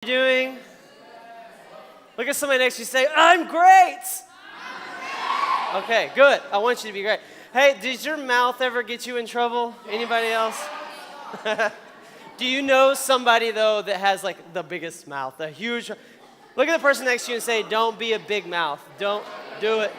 You doing? Look at somebody next to you, say, I'm great. Okay, good. I want you to be great. Hey, did your mouth ever get you in trouble? Anybody else? Do you know somebody, though, that has like the biggest mouth, the huge? Look at the person next to you and say, don't be a big mouth. Don't do it.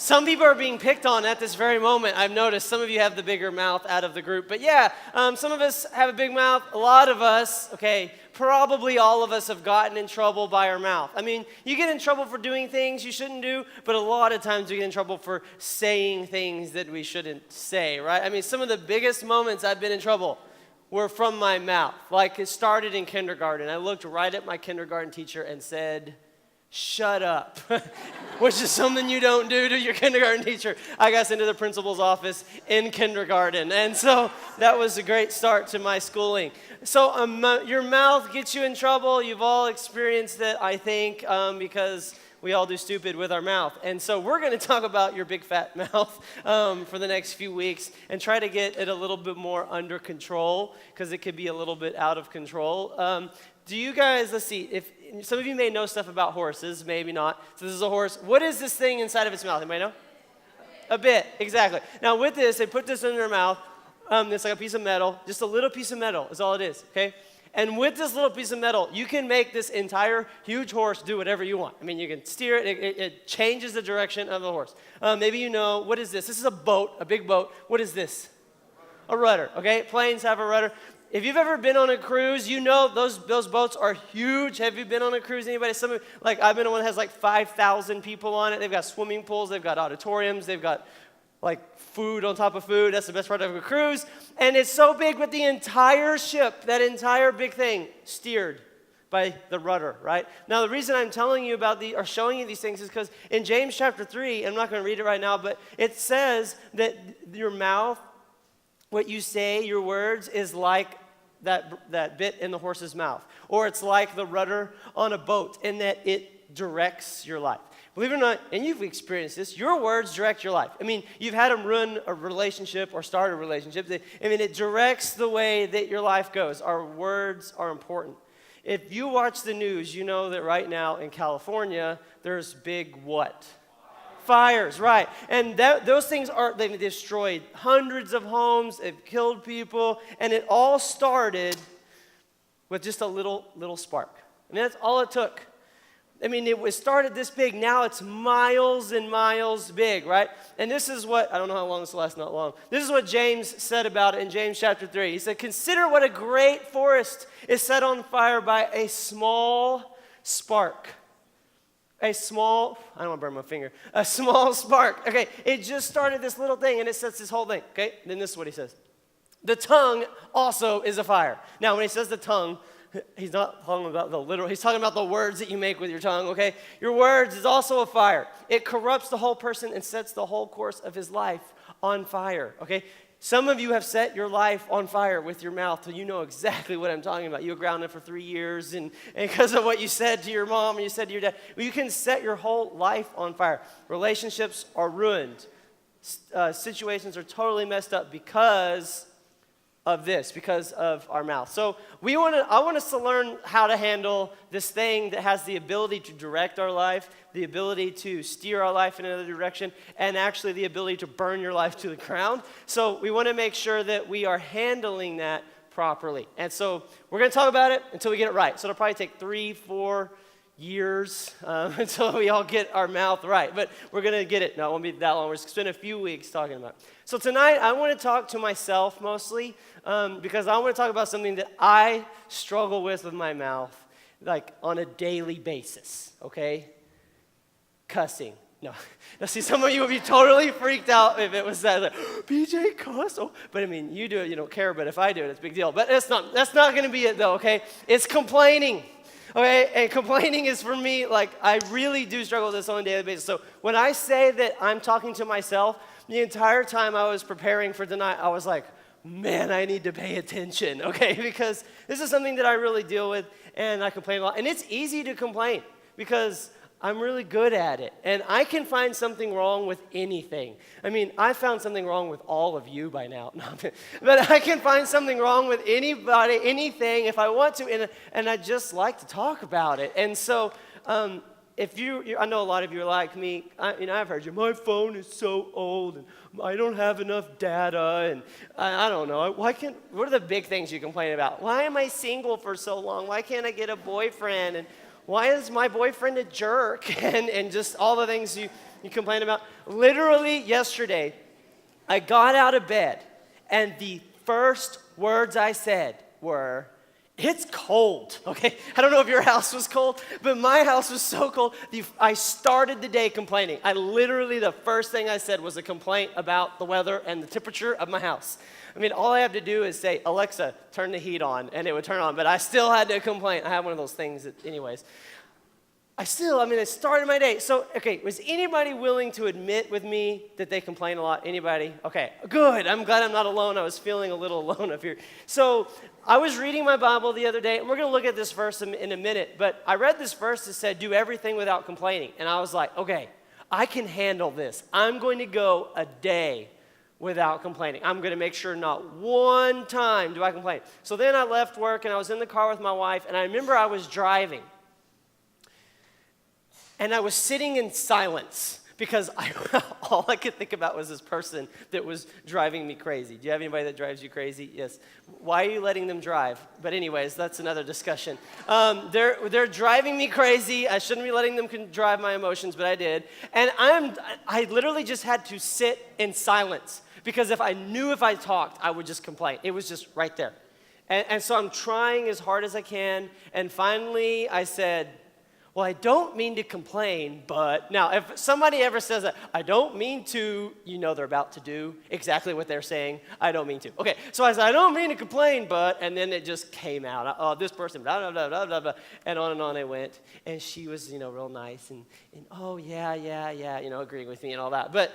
Some people are being picked on at this very moment. I've noticed some of you have the bigger mouth out of the group. But yeah, some of us have a big mouth. A lot of us, okay, probably all of us have gotten in trouble by our mouth. I mean, you get in trouble for doing things you shouldn't do, but a lot of times we get in trouble for saying things that we shouldn't say, right? I mean, some of the biggest moments I've been in trouble were from my mouth. Like, it started in kindergarten. I looked right at my kindergarten teacher and said, shut up, which is something you don't do to your kindergarten teacher. I got sent to the principal's office in kindergarten, and so that was a great start to my schooling. So your mouth gets you in trouble. You've all experienced it, I think, because we all do stupid with our mouth. And so we're going to talk about your big fat mouth for the next few weeks and try to get it a little bit more under control, because it could be a little bit out of control. Do you guys, let's see, if some of you may know stuff about horses, maybe not. So this is a horse. What is this thing inside of its mouth? Anybody know? A bit, exactly. Now with this, they put this in their mouth. It's like a piece of metal. Just a little piece of metal is all it is, okay? And with this little piece of metal, you can make this entire huge horse do whatever you want. I mean, you can steer it. It changes the direction of the horse. Maybe you know, what is this? This is a boat, a big boat. What is this? A rudder, okay? Planes have a rudder. If you've ever been on a cruise, you know those boats are huge. Have you been on a cruise? Anybody? I've been on one that has like 5,000 people on it. They've got swimming pools. They've got auditoriums. They've got like food on top of food. That's the best part of a cruise. And it's so big, but the entire ship, that entire big thing, steered by the rudder, right? Now, the reason I'm telling you about or showing you these things is because in James chapter 3, I'm not going to read it right now, but it says that your mouth, what you say, your words, is like that bit in the horse's mouth. Or it's like the rudder on a boat, in that it directs your life. Believe it or not, and you've experienced this, your words direct your life. I mean, you've had them run a relationship or start a relationship. It directs the way that your life goes. Our words are important. If you watch the news, you know that right now in California, there's big what? Fires, right. And those things they've destroyed hundreds of homes, they've killed people, and it all started with just a little spark. I mean, that's all it took. I mean, it was started this big, now it's miles and miles big, right? And this is what, I don't know how long this will last, not long. This is what James said about it in James chapter 3. He said, consider what a great forest is set on fire by a small spark. I don't want to burn my finger. A small spark. Okay, it just started this little thing, and it sets this whole thing. Okay, then this is what he says. The tongue also is a fire. Now, when he says the tongue, he's not talking about the literal. He's talking about the words that you make with your tongue, okay? Your words is also a fire. It corrupts the whole person and sets the whole course of his life on fire, okay? Some of you have set your life on fire with your mouth, so you know exactly what I'm talking about. You were grounded for 3 years, and because of what you said to your mom and you said to your dad, you can set your whole life on fire. Relationships are ruined. Situations are totally messed up because of this, because of our mouth. So I want us to learn how to handle this thing that has the ability to direct our life, the ability to steer our life in another direction, and actually the ability to burn your life to the ground. So we want to make sure that we are handling that properly. And so we're going to talk about it until we get it right. So it'll probably take 3-4 years until we all get our mouth right. But we're going to get it. No, it won't be that long. We're just going to spend a few weeks talking about it. So tonight, I want to talk to myself mostly because I want to talk about something that I struggle with my mouth, like on a daily basis, okay? Cussing. No. Now, see, some of you would be totally freaked out if it was that, like, BJ cuss. Oh. But I mean, you do it, you don't care, but if I do it, it's a big deal. But that's not going to be it, though, okay? It's complaining. Okay, and complaining is for me, like, I really do struggle with this on a daily basis. So when I say that I'm talking to myself, the entire time I was preparing for tonight, I was like, man, I need to pay attention, okay? Because this is something that I really deal with, and I complain a lot. And it's easy to complain because I'm really good at it. And I can find something wrong with anything. I mean, I found something wrong with all of you by now. No, but I can find something wrong with anybody, anything if I want to. And I just like to talk about it. And so if I know a lot of you are like me. I've heard you, my phone is so old and I don't have enough data. And I don't know. What are the big things you complain about? Why am I single for so long? Why can't I get a boyfriend? And why is my boyfriend a jerk? And just all the things you complain about. Literally yesterday, I got out of bed, and the first words I said were, "It's cold," okay? I don't know if your house was cold, but my house was so cold. I started the day complaining. The first thing I said was a complaint about the weather and the temperature of my house. I mean, all I have to do is say, "Alexa, turn the heat on," and it would turn on, but I still had to complain. I have one of those things anyways. I started my day. So, okay, was anybody willing to admit with me that they complain a lot? Anybody? Okay, good. I'm glad I'm not alone. I was feeling a little alone up here. So, I was reading my Bible the other day, and we're going to look at this verse in a minute, but I read this verse that said, "Do everything without complaining." And I was like, okay, I can handle this. I'm going to go a day without complaining. I'm going to make sure not one time do I complain. So then I left work, and I was in the car with my wife, and I remember I was driving. And I was sitting in silence because all I could think about was this person that was driving me crazy. Do you have anybody that drives you crazy? Yes. Why are you letting them drive? But anyways, that's another discussion. They're driving me crazy. I shouldn't be letting them drive my emotions, but I did. And I literally just had to sit in silence because if I talked, I would just complain. It was just right there. And so I'm trying as hard as I can. And finally, I said, "Well, I don't mean to complain, but..." Now, if somebody ever says that, I don't mean to, they're about to do exactly what they're saying. I don't mean to. Okay, so I said, "I don't mean to complain, but..." And then it just came out. "Oh, this person, blah, blah, blah, blah, blah, blah." And on I went. And she was, real nice and "Oh, yeah, agreeing with me and all that. But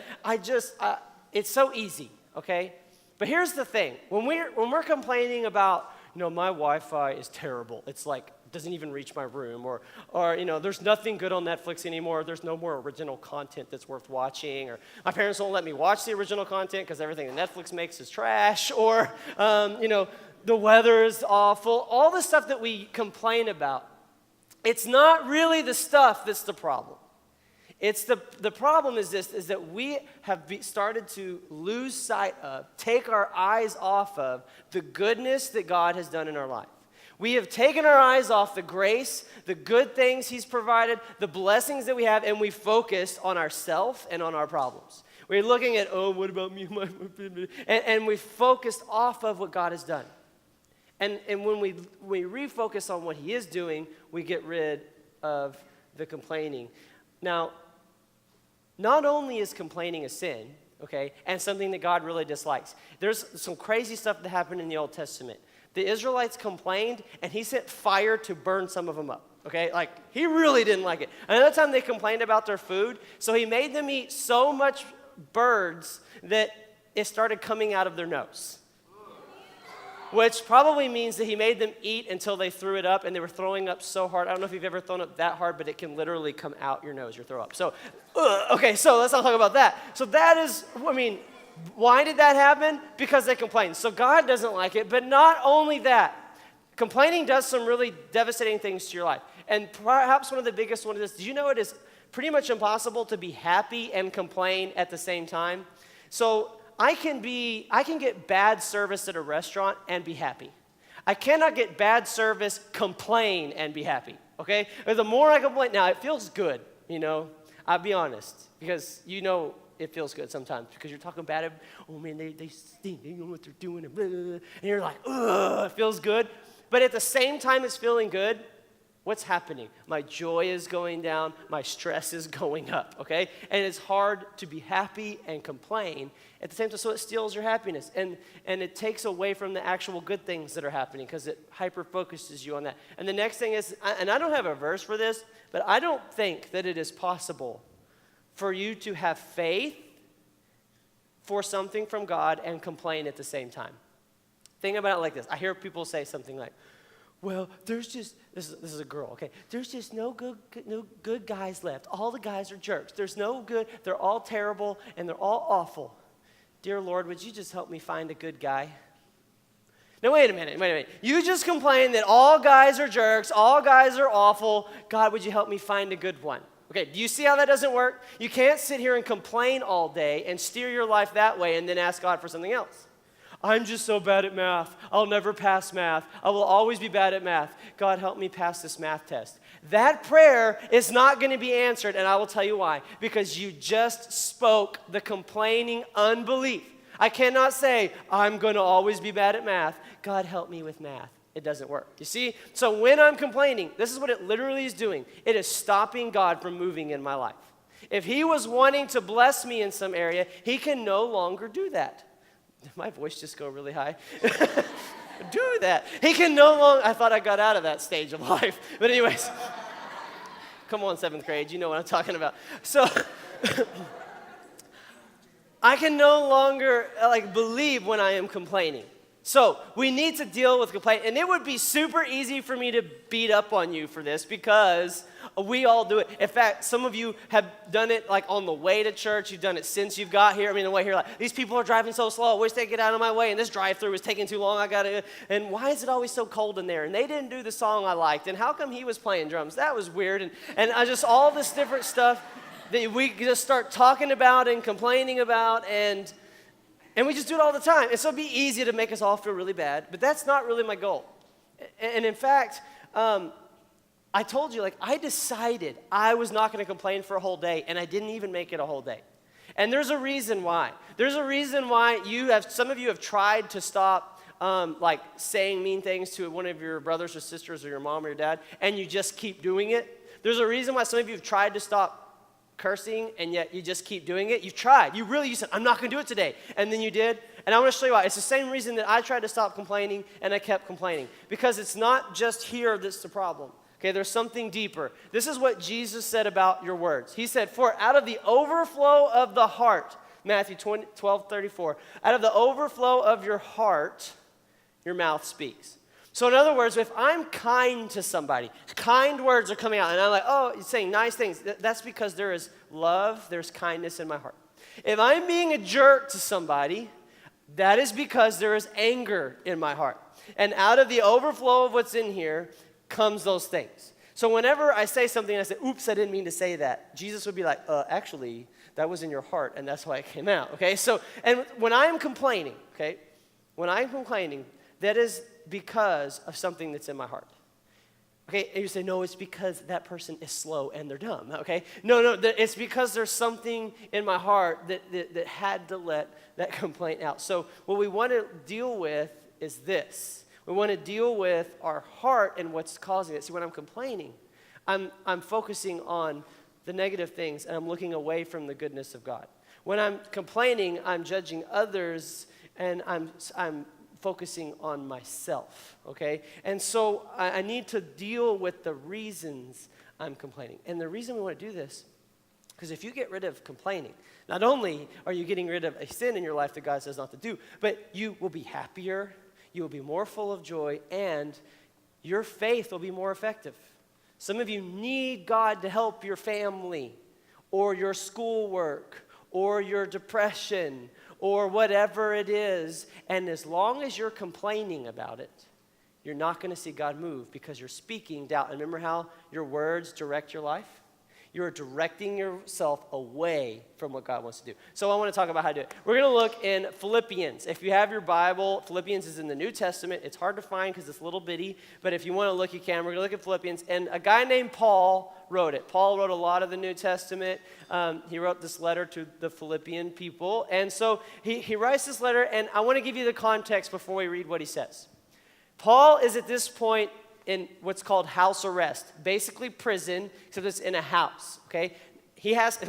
it's so easy, okay? But here's the thing. When we're complaining about, "My Wi-Fi is terrible. It's like, doesn't even reach my room," or "There's nothing good on Netflix anymore. There's no more original content that's worth watching," or "My parents won't let me watch the original content because everything that Netflix makes is trash," or "The weather is awful." All the stuff that we complain about, it's not really the stuff that's the problem. It's the problem is that we have started to lose sight of, take our eyes off of the goodness that God has done in our life. We have taken our eyes off the grace, the good things He's provided, the blessings that we have, and we focused on ourselves and on our problems. We're looking at, "Oh, what about me?" And we focused off of what God has done. And when we refocus on what He is doing, we get rid of the complaining. Now, not only is complaining a sin, okay, and something that God really dislikes. There's some crazy stuff that happened in the Old Testament. The Israelites complained, and He sent fire to burn some of them up, okay? Like, He really didn't like it. Another time they complained about their food, so He made them eat so much birds that it started coming out of their nose. Which probably means that He made them eat until they threw it up, and they were throwing up so hard. I don't know if you've ever thrown up that hard, but it can literally come out your nose, your throw up. So, okay, so let's not talk about that. So that is, why did that happen? Because they complained. So God doesn't like it, but not only that, complaining does some really devastating things to your life. And perhaps one of the biggest ones is this. Do you know it is pretty much impossible to be happy and complain at the same time? So I can get bad service at a restaurant and be happy. I cannot get bad service, complain, and be happy, okay? Or the more I complain, now it feels good, I'll be honest, because it feels good sometimes because you're talking bad. "Oh, man, they stink. They know what they're doing." And, blah, blah, blah. And you're like, "Ugh," it feels good. But at the same time it's feeling good, what's happening? My joy is going down. My stress is going up, okay? And it's hard to be happy and complain at the same time, so it steals your happiness. And it takes away from the actual good things that are happening because it hyper-focuses you on that. And the next thing is, and I don't have a verse for this, but I don't think that it is possible for you to have faith for something from God and complain at the same time. Think about it like this. I hear people say something like, well, there's just, this is a girl, okay? There's just no good guys left. All the guys are jerks. There's no good, they're all terrible, and they're all awful. Dear Lord, would you just help me find a good guy? Now, wait a minute. You just complained that all guys are jerks, all guys are awful. God, would you help me find a good one? Okay, do you see how that doesn't work? You can't sit here and complain all day and steer your life that way and then ask God for something else. I'm just so bad at math. I'll never pass math. I will always be bad at math. God, help me pass this math test. That prayer is not going to be answered, and I will tell you why. Because you just spoke the complaining unbelief. I cannot say, I'm going to always be bad at math. God, help me with math. It doesn't work. You see? So when I'm complaining, this is what it literally is doing. It is stopping God from moving in my life. If he was wanting to bless me in some area, he can no longer do that. Did my voice just go really high? Do that. He can no longer, I thought I got out of that stage of life. But anyways, come on, 7th grade, you know what I'm talking about. So, I can no longer believe when I am complaining. So we need to deal with complaint. And it would be super easy for me to beat up on you for this because we all do it. In fact, some of you have done it on the way to church. You've done it since you've got here. The way here, these people are driving so slow. I wish they'd get out of my way. And this drive-through is taking too long. And why is it always so cold in there? And they didn't do the song I liked. And how come he was playing drums? That was weird. And I just all this different stuff that we just start talking about and complaining about, and we just do it all the time. And so it'd be easy to make us all feel really bad, but that's not really my goal. And in fact, I told you, I decided I was not going to complain for a whole day, and I didn't even make it a whole day. And there's a reason why. There's a reason why some of you have tried to stop saying mean things to one of your brothers or sisters or your mom or your dad, and you just keep doing it. There's a reason why some of you have tried to stop cursing, and yet you just keep doing it. You tried. You said, I'm not going to do it today. And then you did. And I want to show you why. It's the same reason that I tried to stop complaining, and I kept complaining. Because it's not just here that's the problem. Okay, there's something deeper. This is what Jesus said about your words. He said, for out of the overflow of the heart, Matthew 12:34, out of the overflow of your heart, your mouth speaks. So in other words, if I'm kind to somebody, kind words are coming out, and I'm like, oh, you're saying nice things. That's because there is love, there's kindness in my heart. If I'm being a jerk to somebody, that is because there is anger in my heart. And out of the overflow of what's in here comes those things. So whenever I say something and I say, oops, I didn't mean to say that, Jesus would be like, actually, that was in your heart, and that's why it came out, okay? So, and when I'm complaining, that is because of something that's in my heart. Okay, and you say, no, it's because that person is slow and they're dumb, okay? No, it's because there's something in my heart that had to let that complaint out. So what we want to deal with is this. We want to deal with our heart and what's causing it. See, when I'm complaining, I'm focusing on the negative things, and I'm looking away from the goodness of God. When I'm complaining, I'm judging others, and I'm focusing on myself, okay? And so I need to deal with the reasons I'm complaining. And the reason we want to do this, because if you get rid of complaining, not only are you getting rid of a sin in your life that God says not to do, but you will be happier, you will be more full of joy, and your faith will be more effective. Some of you need God to help your family, or your schoolwork, or your depression, or whatever it is, and as long as you're complaining about it, you're not going to see God move because you're speaking doubt. And remember how your words direct your life? You're directing yourself away from what God wants to do. So I want to talk about how to do it. We're going to look in Philippians. If you have your Bible, Philippians is in the New Testament. It's hard to find because it's little bitty, but if you want to look, you can. We're going to look at Philippians, and a guy named Paul wrote it. Paul wrote a lot of the New Testament. He wrote this letter to the Philippian people, and so he writes this letter, and I want to give you the context before we read what he says. Paul is at this point in what's called house arrest, basically prison, except it's in a house, okay?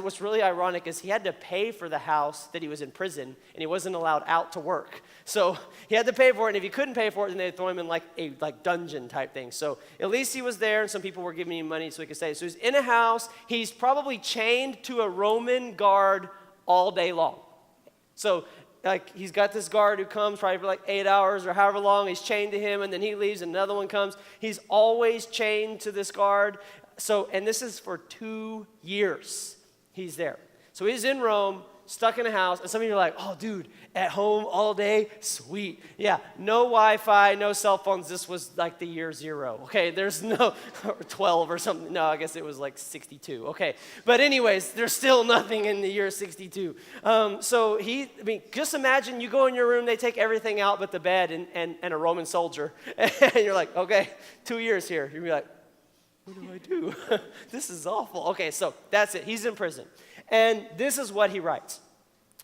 What's really ironic is he had to pay for the house that he was in prison, and he wasn't allowed out to work. So he had to pay for it, and if he couldn't pay for it, then they'd throw him in a dungeon type thing. So at least he was there, and some people were giving him money so he could stay. So he's in a house. He's probably chained to a Roman guard all day long. So like he's got this guard who comes probably for like 8 hours or however long. He's chained to him, and then he leaves, and another one comes. He's always chained to this guard. So, and this is for 2 years he's there. So he's in Rome, stuck in a house, and some of you are like, oh, dude, at home all day, sweet. Yeah, no Wi-Fi, no cell phones. This was like the year 0. Okay, there's no, or 12 or something. No, I guess it was like 62. Okay, but anyways, there's still nothing in the year 62. So just imagine you go in your room, they take everything out but the bed and a Roman soldier. And you're like, okay, 2 years here. You'll be like, what do I do? This is awful. Okay, so that's it. He's in prison. And this is what he writes.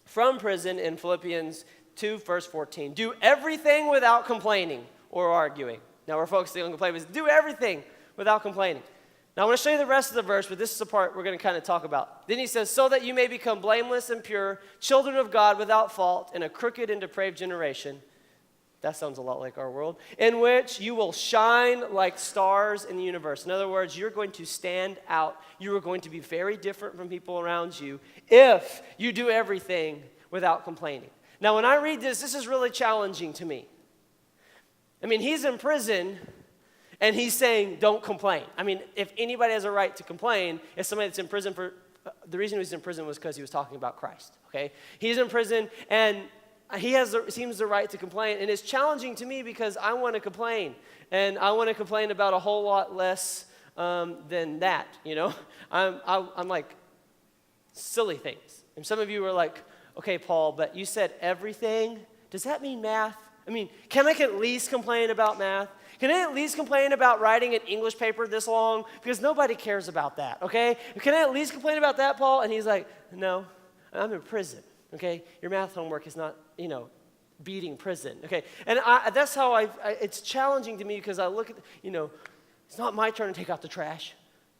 From prison in Philippians 2, verse 14. Do everything without complaining or arguing. Now we're focusing on complaining, but do everything without complaining. Now I want to show you the rest of the verse, but this is the part we're going to kind of talk about. Then he says, so that you may become blameless and pure, children of God without fault in a crooked and depraved generation. That sounds a lot like our world. In which you will shine like stars in the universe. In other words, you're going to stand out. You are going to be very different from people around you if you do everything without complaining. Now, when I read this is really challenging to me. I mean, he's in prison, and he's saying, don't complain. I mean, if anybody has a right to complain, it's somebody that's in prison for... the reason he was in prison was because he was talking about Christ, okay? He's in prison, and... he seems the right to complain, and it's challenging to me because I want to complain, and I want to complain about a whole lot less than that, you know? I'm like, silly things. And some of you are like, okay, Paul, but you said everything. Does that mean math? I mean, can I at least complain about math? Can I at least complain about writing an English paper this long? Because nobody cares about that, okay? Can I at least complain about that, Paul? And he's like, no, I'm in prison. Okay, your math homework is not, beating prison. Okay, and that's how it's challenging to me because I look at, it's not my turn to take out the trash.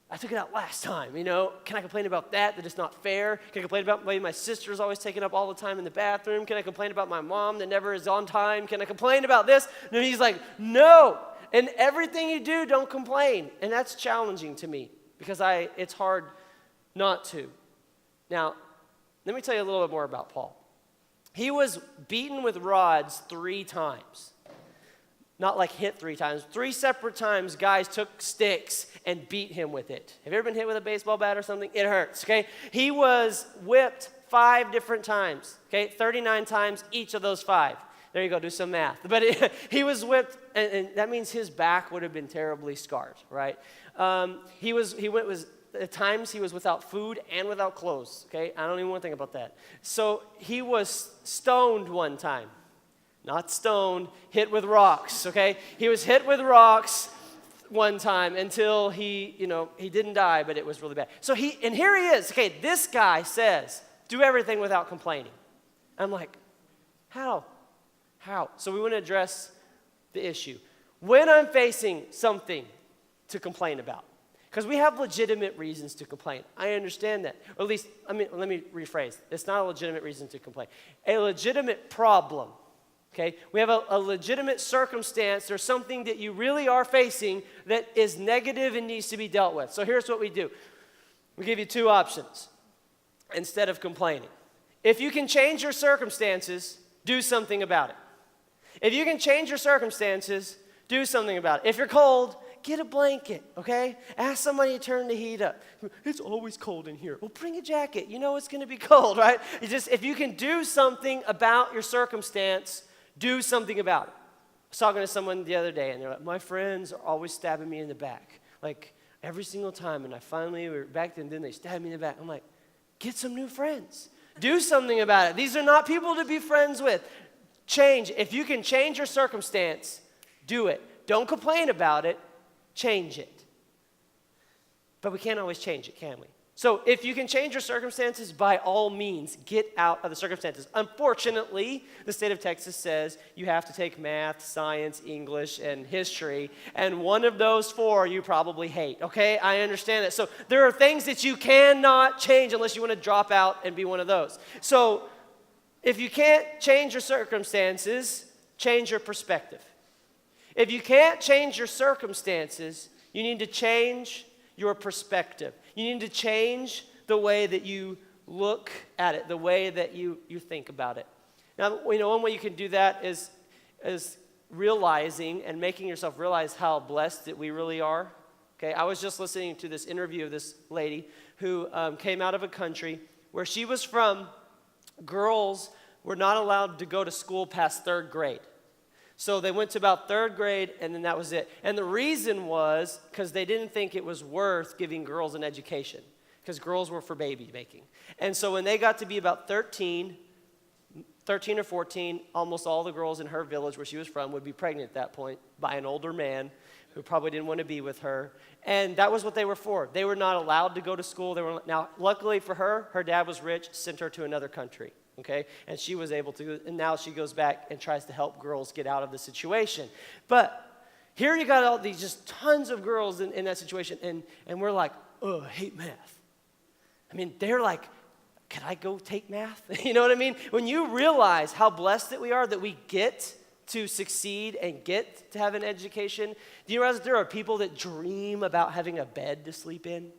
I took it out last time, Can I complain about that it's not fair? Can I complain about maybe my sister's always taking up all the time in the bathroom? Can I complain about my mom that never is on time? Can I complain about this? And he's like, no. And everything you do, don't complain. And that's challenging to me because it's hard not to. Now, let me tell you a little bit more about Paul. He was beaten with rods 3 times. Not like hit 3 times. 3 separate times, guys took sticks and beat him with it. Have you ever been hit with a baseball bat or something? It hurts, okay? He was whipped 5 different times, okay? 39 times each of those 5. There you go, do some math. But he was whipped, and that means his back would have been terribly scarred, right? At times he was without food and without clothes, okay? I don't even want to think about that. So he was stoned one time. Not stoned, hit with rocks, okay? He was hit with rocks one time until he didn't die, but it was really bad. So and here he is, okay? This guy says, do everything without complaining. I'm like, how? How? So we want to address the issue. When I'm facing something to complain about, because we have legitimate reasons to complain. I understand that. Or at least, let me rephrase. It's not a legitimate reason to complain. A legitimate problem, okay? We have a legitimate circumstance. There's something that you really are facing that is negative and needs to be dealt with. So here's what we do. We give you 2 options instead of complaining. If you can change your circumstances, do something about it. If you can change your circumstances, do something about it. If you're cold, get a blanket, okay? Ask somebody to turn the heat up. It's always cold in here. Well, bring a jacket. You know it's going to be cold, right? If you can do something about your circumstance, do something about it. I was talking to someone the other day, and they're like, my friends are always stabbing me in the back. Like, every single time, and I finally, we were back then they stabbed me in the back. I'm like, get some new friends. Do something about it. These are not people to be friends with. Change. If you can change your circumstance, do it. Don't complain about it. Change it. But we can't always change it, can we? So if you can change your circumstances, by all means, get out of the circumstances. Unfortunately, the state of Texas says you have to take math, science, English, and history, and one of those 4 you probably hate, okay? I understand that. So there are things that you cannot change unless you want to drop out and be one of those. So if you can't change your circumstances, change your perspective. If you can't change your circumstances, you need to change your perspective. You need to change the way that you look at it, the way that you think about it. Now, one way you can do that is realizing and making yourself realize how blessed that we really are. Okay, I was just listening to this interview of this lady who came out of a country where she was from. Girls were not allowed to go to school past third grade. So they went to about third grade, and then that was it. And the reason was because they didn't think it was worth giving girls an education, because girls were for baby making. And so when they got to be about 13 or 14, almost all the girls in her village where she was from would be pregnant at that point by an older man who probably didn't want to be with her. And that was what they were for. They were not allowed to go to school. Now, luckily for her dad was rich, sent her to another country, okay? And she was able to, and now she goes back and tries to help girls get out of the situation. But here you got all these just tons of girls in that situation, and we're like, oh, I hate math. I mean, they're like, can I go take math? You know what I mean? When you realize how blessed that we are, that we get to succeed and get to have an education, do you realize that there are people that dream about having a bed to sleep in?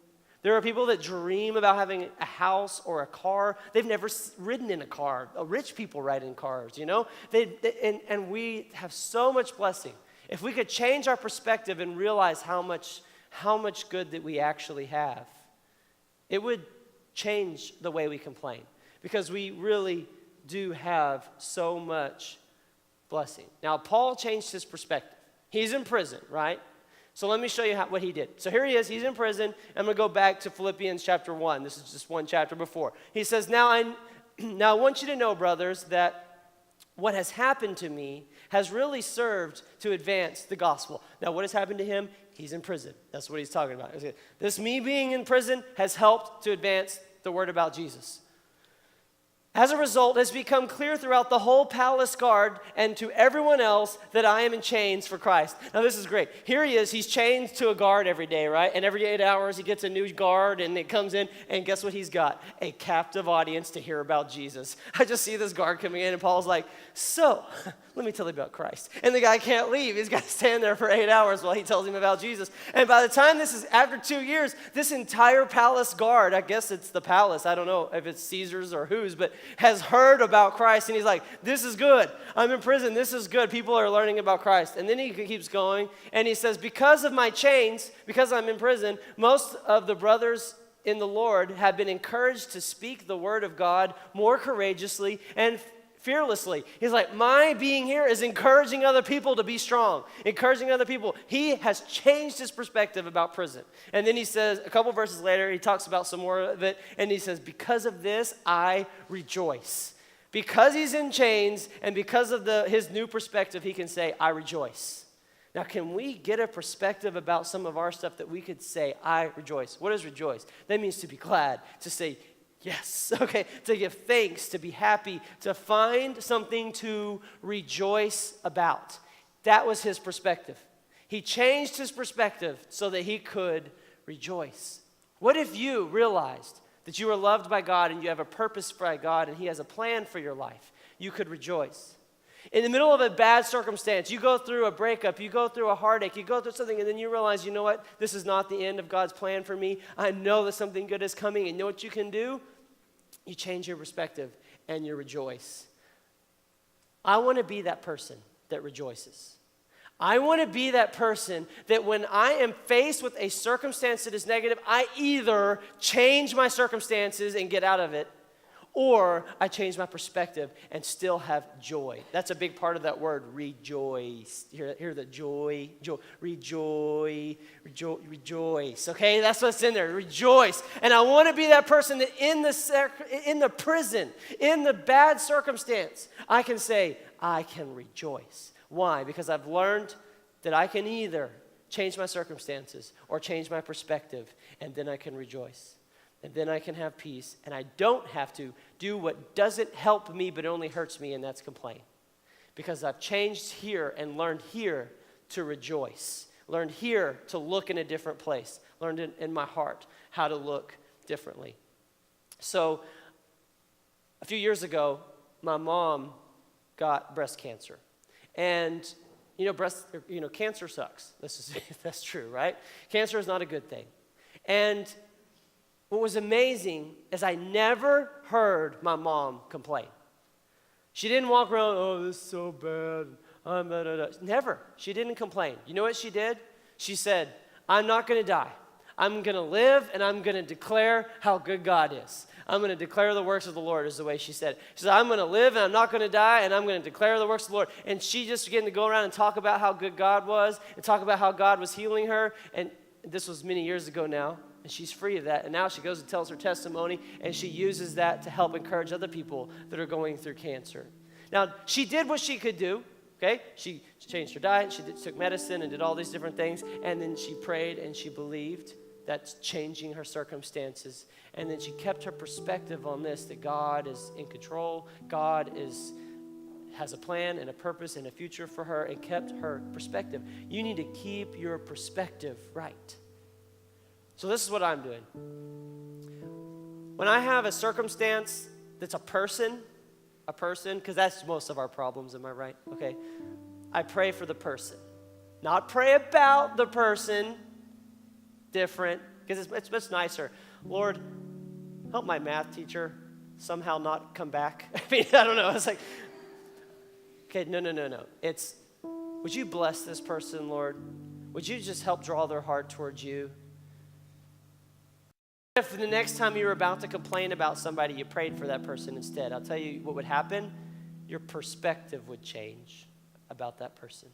There are people that dream about having a house or a car. They've never ridden in a car. Rich people ride in cars, you know? And we have so much blessing. If we could change our perspective and realize how much good that we actually have, it would change the way we complain, because we really do have so much blessing. Now, Paul changed his perspective. He's in prison, right? So let me show you what he did. So here he is. He's in prison. I'm going to go back to Philippians chapter 1. This is just one chapter before. He says, Now I want you to know, brothers, that what has happened to me has really served to advance the gospel. Now, what has happened to him? He's in prison. That's what he's talking about. This me being in prison has helped to advance the word about Jesus. As a result, it has become clear throughout the whole palace guard and to everyone else that I am in chains for Christ. Now, this is great. Here he is. He's chained to a guard every day, right? And every 8 hours, he gets a new guard, and it comes in, and guess what he's got? A captive audience to hear about Jesus. I just see this guard coming in, and Paul's like, so, let me tell you about Christ. And the guy can't leave. He's got to stand there for 8 hours while he tells him about Jesus. And by the time this is after 2 years, this entire palace guard, I guess it's the palace, I don't know if it's Caesar's or whose, but has heard about Christ, and he's like, this is good. I'm in prison. This is good. People are learning about Christ. And then he keeps going, and he says, because of my chains, because I'm in prison, most of the brothers in the Lord have been encouraged to speak the word of God more courageously and fearlessly. He's like, my being here is encouraging other people to be strong, encouraging other people. He has changed his perspective about prison. And then he says, a couple verses later, he talks about some more of it, and he says, because of this, I rejoice. Because he's in chains, and because of his new perspective, he can say, I rejoice. Now, can we get a perspective about some of our stuff that we could say, I rejoice? What is rejoice? That means to be glad, to say, yes, okay, to give thanks, to be happy, to find something to rejoice about. That was his perspective. He changed his perspective so that he could rejoice. What if you realized that you are loved by God and you have a purpose by God and he has a plan for your life? You could rejoice. In the middle of a bad circumstance, you go through a breakup, you go through a heartache, you go through something, and then you realize, you know what? This is not the end of God's plan for me. I know that something good is coming, and you know what you can do? You change your perspective and you rejoice. I want to be that person that rejoices. I want to be that person that when I am faced with a circumstance that is negative, I either change my circumstances and get out of it, or I change my perspective and still have joy. That's a big part of that word, rejoice. Hear the joy, rejoice. Okay, that's what's in there, rejoice. And I want to be that person that in the prison, in the bad circumstance, I can say, I can rejoice. Why? Because I've learned that I can either change my circumstances or change my perspective, and then I can rejoice. And then I can have peace, and I don't have to do what doesn't help me but only hurts me, and that's complain. Because I've changed here and learned here to rejoice. Learned here to look in a different place. Learned in my heart how to look differently. So a few years ago, my mom got breast cancer. And cancer sucks. That's true, right? Cancer is not a good thing. And what was amazing is I never heard my mom complain. She didn't walk around, oh, this is so bad. Never. She didn't complain. You know what she did? She said, I'm not going to die. I'm going to live, and I'm going to declare how good God is. I'm going to declare the works of the Lord, is the way she said it. She said, I'm going to live, and I'm not going to die, and I'm going to declare the works of the Lord. And she just began to go around and talk about how good God was, and talk about how God was healing her. And this was many years ago now, and she's free of that. And now she goes and tells her testimony, and she uses that to help encourage other people that are going through cancer. Now, she did what she could do. Okay, she changed her diet, she took medicine and did all these different things, and then she prayed and she believed that's changing her circumstances. And then she kept her perspective on this, that God is in control, God has a plan and a purpose and a future for her, and kept her perspective. You need to keep your perspective right. So this is what I'm doing. When I have a circumstance that's a person, because that's most of our problems, am I right? Okay. I pray for the person. Not pray about the person, different, because it's much nicer. Lord, help my math teacher somehow not come back. I mean, I don't know. It's like, okay, no. It's, would you bless this person, Lord? Would you just help draw their heart towards you? If the next time you were about to complain about somebody, you prayed for that person instead, I'll tell you what would happen. Your perspective would change about that person.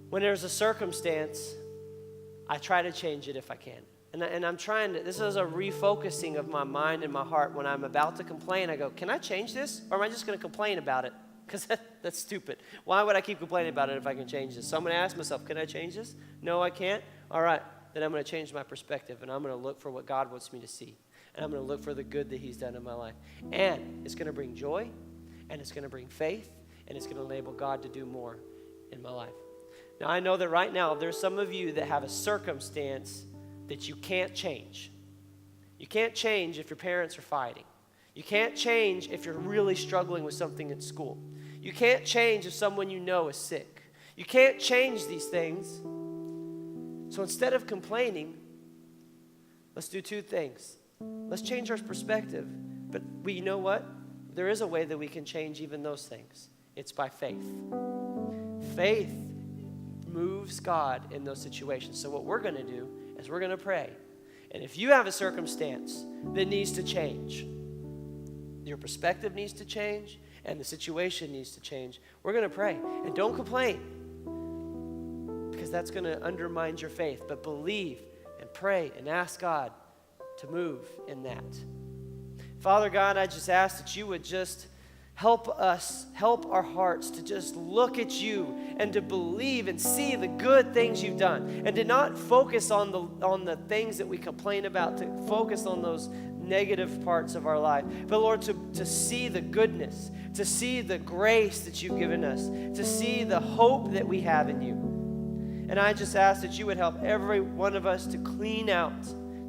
When there's a circumstance, I try to change it if I can. And I'm trying to, this is a refocusing of my mind and my heart. When I'm about to complain, I go, can I change this? Or am I just going to complain about it? Because that's stupid. Why would I keep complaining about it if I can change this? So I'm going to ask myself, can I change this? No, I can't. All right. Then I'm going to change my perspective, and I'm going to look for what God wants me to see. And I'm going to look for the good that he's done in my life. And it's going to bring joy, and it's going to bring faith, and it's going to enable God to do more in my life. Now, I know that right now there's some of you that have a circumstance that you can't change. You can't change if your parents are fighting. You can't change if you're really struggling with something at school. You can't change if someone you know is sick. You can't change these things. So instead of complaining, let's do two things. Let's change our perspective. But you know what? There is a way that we can change even those things. It's by faith. Faith moves God in those situations. So what we're going to do is we're going to pray. And if you have a circumstance that needs to change, your perspective needs to change, and the situation needs to change, we're going to pray. And don't complain, because that's going to undermine your faith. But believe and pray and ask God to move in that. Father God, I just ask that you would just help us, help our hearts to just look at you and to believe and see the good things you've done, and to not focus on the things that we complain about, to focus on those negative parts of our life. But Lord, to see the goodness, to see the grace that you've given us, to see the hope that we have in you. And I just ask that you would help every one of us to clean out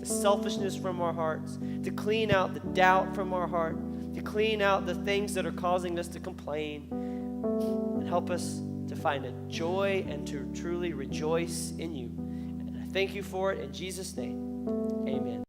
the selfishness from our hearts, to clean out the doubt from our heart, to clean out the things that are causing us to complain, and help us to find a joy and to truly rejoice in you. And I thank you for it in Jesus' name. Amen.